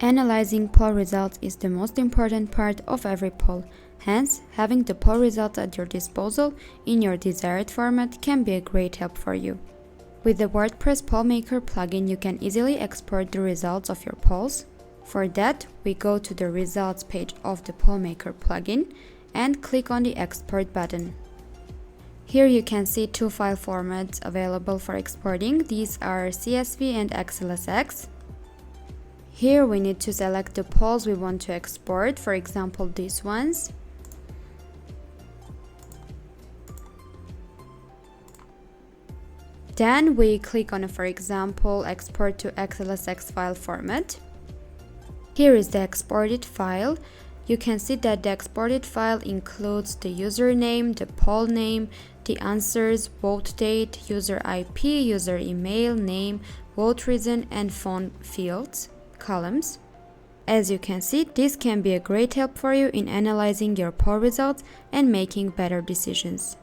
Analyzing poll results is the most important part of every poll. Hence, having the poll results at your disposal in your desired format can be a great help for you. With the WordPress Poll Maker plugin, you can easily export the results of your polls. For that, we go to the results page of the Poll Maker plugin and click on the Export button. Here you can see two file formats available for exporting. These are CSV and XLSX. Here we need to select the polls we want to export, for example these ones. Then we click on, for example, export to XLSX file format. Here is the exported file. You can see that the exported file includes the username, the poll name, the answers, vote date, user IP, user email, name, vote reason, and phone fields, columns. As you can see, this can be a great help for you in analyzing your poll results and making better decisions.